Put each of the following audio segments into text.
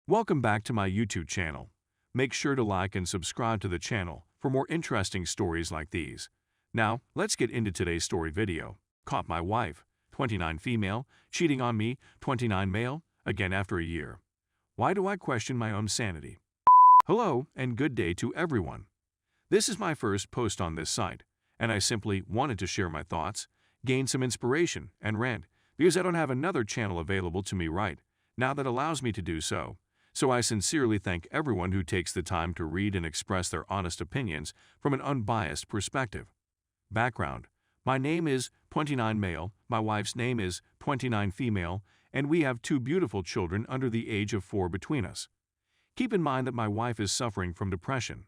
Welcome back to my YouTube channel. Make sure to like and subscribe to the channel for more interesting stories like these. Now, let's get into today's story video. Caught my wife, 29 female, cheating on me, 29 male, again after a year. Why do I question my own sanity? Hello and good day to everyone. This is my first post on this site, and I simply wanted to share my thoughts, gain some inspiration, and rant, because I don't have another channel available to me right now that allows me to do so. So I sincerely thank everyone who takes the time to read and express their honest opinions from an unbiased perspective. Background: my name is 29 male, my wife's name is 29 female, and we have two beautiful children under the age of 4 between us. Keep in mind that my wife is suffering from depression.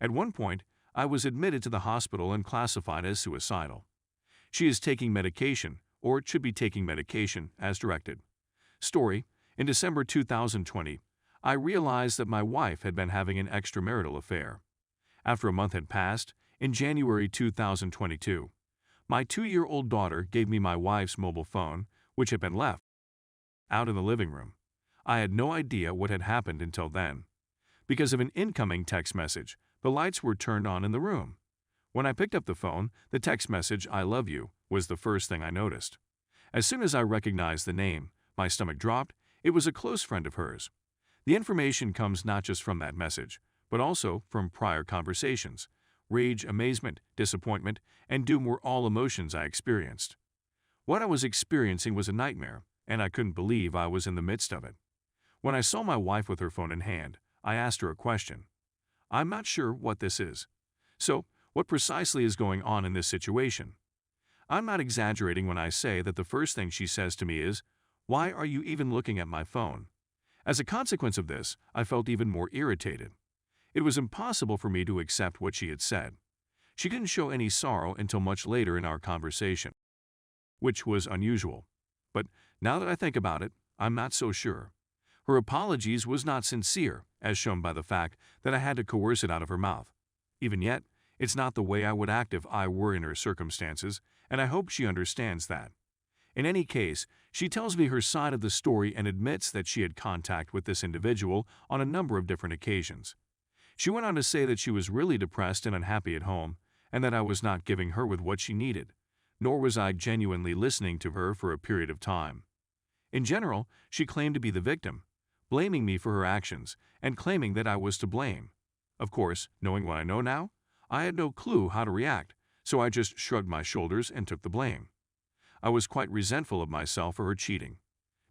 At one point, I was admitted to the hospital and classified as suicidal. She is taking medication, or should be taking medication, as directed. Story: in December 2020, I realized that my wife had been having an extramarital affair. After a month had passed, in January 2022, my 2-year-old daughter gave me my wife's mobile phone, which had been left out in the living room. I had no idea what had happened until then. Because of an incoming text message, the lights were turned on in the room. When I picked up the phone, the text message, "I love you," was the first thing I noticed. As soon as I recognized the name, my stomach dropped. It was a close friend of hers. The information comes not just from that message, but also from prior conversations. Rage, amazement, disappointment, and doom were all emotions I experienced. What I was experiencing was a nightmare, and I couldn't believe I was in the midst of it. When I saw my wife with her phone in hand, I asked her a question. "I'm not sure what this is. So, what precisely is going on in this situation?" I'm not exaggerating when I say that the first thing she says to me is, "Why are you even looking at my phone?" As a consequence of this, I felt even more irritated. It was impossible for me to accept what she had said. She didn't show any sorrow until much later in our conversation, which was unusual. But now that I think about it, I'm not so sure. Her apologies was not sincere, as shown by the fact that I had to coerce it out of her mouth. Even yet, it's not the way I would act if I were in her circumstances, and I hope she understands that. In any case, she tells me her side of the story and admits that she had contact with this individual on a number of different occasions. She went on to say that she was really depressed and unhappy at home, and that I was not giving her with what she needed, nor was I genuinely listening to her for a period of time. In general, she claimed to be the victim, blaming me for her actions and claiming that I was to blame. Of course, knowing what I know now, I had no clue how to react, so I just shrugged my shoulders and took the blame. I was quite resentful of myself for her cheating.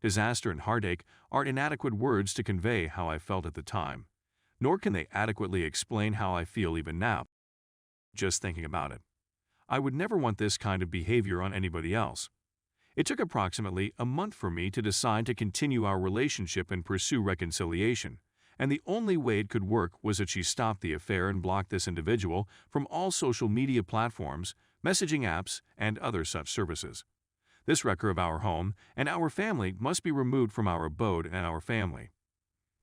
Disaster and heartache are inadequate words to convey how I felt at the time, nor can they adequately explain how I feel even now, just thinking about it. I would never want this kind of behavior on anybody else. It took approximately a month for me to decide to continue our relationship and pursue reconciliation, and the only way it could work was that she stopped the affair and blocked this individual from all social media platforms, messaging apps, and other such services. This wrecker of our home and our family must be removed from our abode and our family.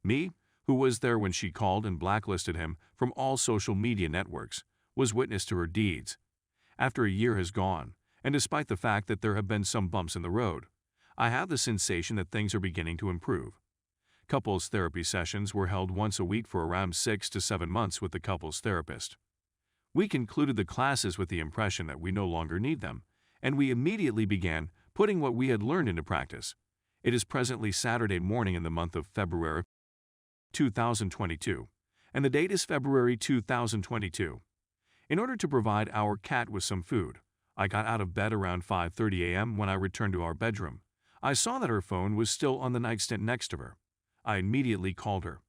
Me, who was there when she called and blacklisted him from all social media networks, was witness to her deeds. After a year has gone, and despite the fact that there have been some bumps in the road, I have the sensation that things are beginning to improve. Couples therapy sessions were held once a week for around 6 to 7 months with the couples therapist. We concluded the classes with the impression that we no longer need them, and we immediately began putting what we had learned into practice. It is presently Saturday morning in the month of February 2022, and the date is February 2022. In order to provide our cat with some food, I got out of bed around 5:30 a.m. When I returned to our bedroom, I saw that her phone was still on the nightstand next to her. I immediately called her.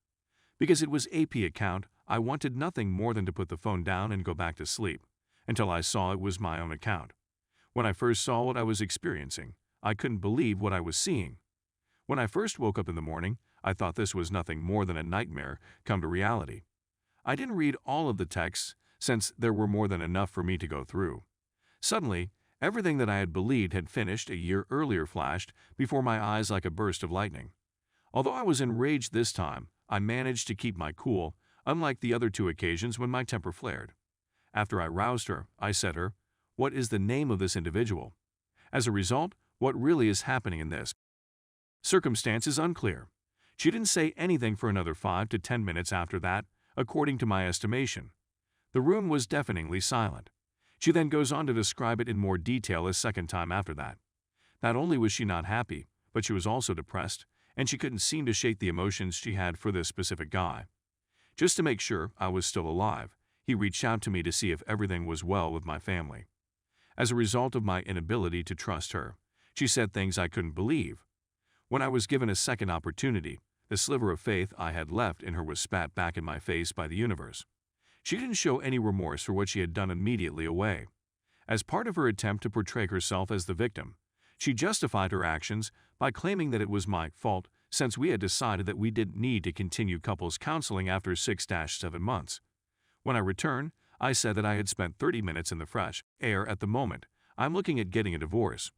Because it was AP account, I wanted nothing more than to put the phone down and go back to sleep, until I saw it was my own account. When I first saw what I was experiencing, I couldn't believe what I was seeing. When I first woke up in the morning, I thought this was nothing more than a nightmare come to reality. I didn't read all of the texts, since there were more than enough for me to go through. Suddenly, everything that I had believed had finished a year earlier flashed before my eyes like a burst of lightning. Although I was enraged this time, I managed to keep my cool, unlike the other 2 occasions when my temper flared. After I roused her, I said to her, "What is the name of this individual?" As a result, what really is happening in this circumstance is unclear. She didn't say anything for another 5 to 10 minutes after that, according to my estimation. The room was deafeningly silent. She then goes on to describe it in more detail a second time after that. Not only was she not happy, but she was also depressed, and she couldn't seem to shake the emotions she had for this specific guy. Just to make sure I was still alive, he reached out to me to see if everything was well with my family. As a result of my inability to trust her, she said things I couldn't believe. When I was given a second opportunity, the sliver of faith I had left in her was spat back in my face by the universe. She didn't show any remorse for what she had done immediately away. As part of her attempt to portray herself as the victim, she justified her actions by claiming that it was my fault since we had decided that we didn't need to continue couples counseling after 6-7 months. When I returned, I said that I had spent 30 minutes in the fresh air at the moment. I'm looking at getting a divorce.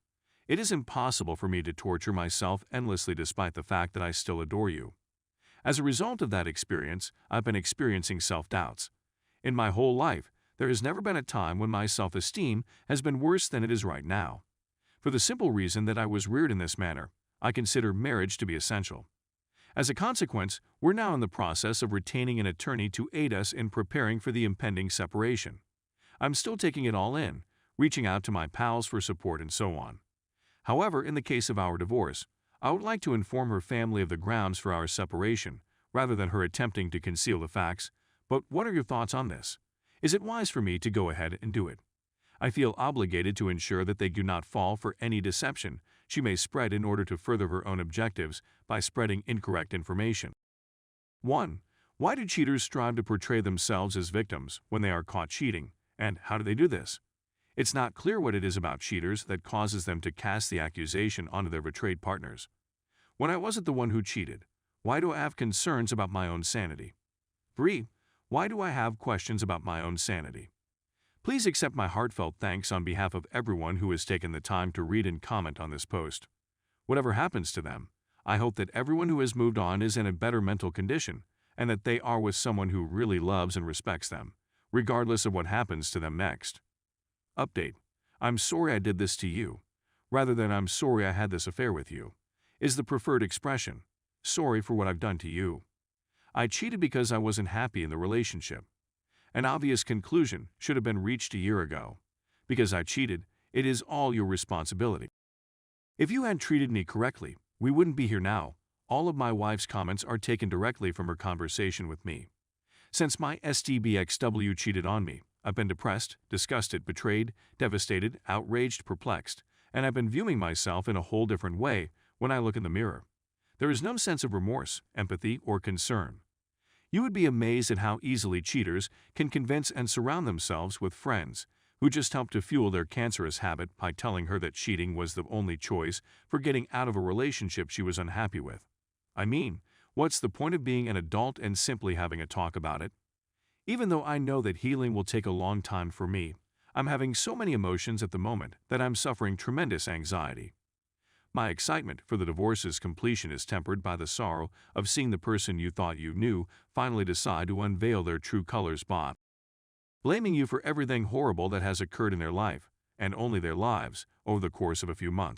It is impossible for me to torture myself endlessly despite the fact that I still adore you. As a result of that experience, I've been experiencing self-doubts. In my whole life, there has never been a time when my self-esteem has been worse than it is right now. For the simple reason that I was reared in this manner, I consider marriage to be essential. As a consequence, we're now in the process of retaining an attorney to aid us in preparing for the impending separation. I'm still taking it all in, reaching out to my pals for support and so on. However, in the case of our divorce, I would like to inform her family of the grounds for our separation, rather than her attempting to conceal the facts. But what are your thoughts on this? Is it wise for me to go ahead and do it? I feel obligated to ensure that they do not fall for any deception she may spread in order to further her own objectives by spreading incorrect information. 1. Why do cheaters strive to portray themselves as victims when they are caught cheating, and how do they do this? It's not clear what it is about cheaters that causes them to cast the accusation onto their betrayed partners. When I wasn't the one who cheated, why do I have concerns about my own sanity? 3. Why do I have questions about my own sanity? Please accept my heartfelt thanks on behalf of everyone who has taken the time to read and comment on this post. Whatever happens to them, I hope that everyone who has moved on is in a better mental condition and that they are with someone who really loves and respects them, regardless of what happens to them next. Update. I'm sorry I did this to you, rather than I'm sorry I had this affair with you, is the preferred expression. Sorry for what I've done to you. I cheated because I wasn't happy in the relationship. An obvious conclusion should have been reached a year ago. Because I cheated, it is all your responsibility. If you had treated me correctly, we wouldn't be here now. All of my wife's comments are taken directly from her conversation with me. Since my STBXW cheated on me, I've been depressed, disgusted, betrayed, devastated, outraged, perplexed, and I've been viewing myself in a whole different way when I look in the mirror. There is no sense of remorse, empathy, or concern. You would be amazed at how easily cheaters can convince and surround themselves with friends who just help to fuel their cancerous habit by telling her that cheating was the only choice for getting out of a relationship she was unhappy with. I mean, what's the point of being an adult and simply having a talk about it? Even though I know that healing will take a long time for me, I'm having so many emotions at the moment that I'm suffering tremendous anxiety. My excitement for the divorce's completion is tempered by the sorrow of seeing the person you thought you knew finally decide to unveil their true colors, blaming you for everything horrible that has occurred in their life, and only their lives, over the course of a few months.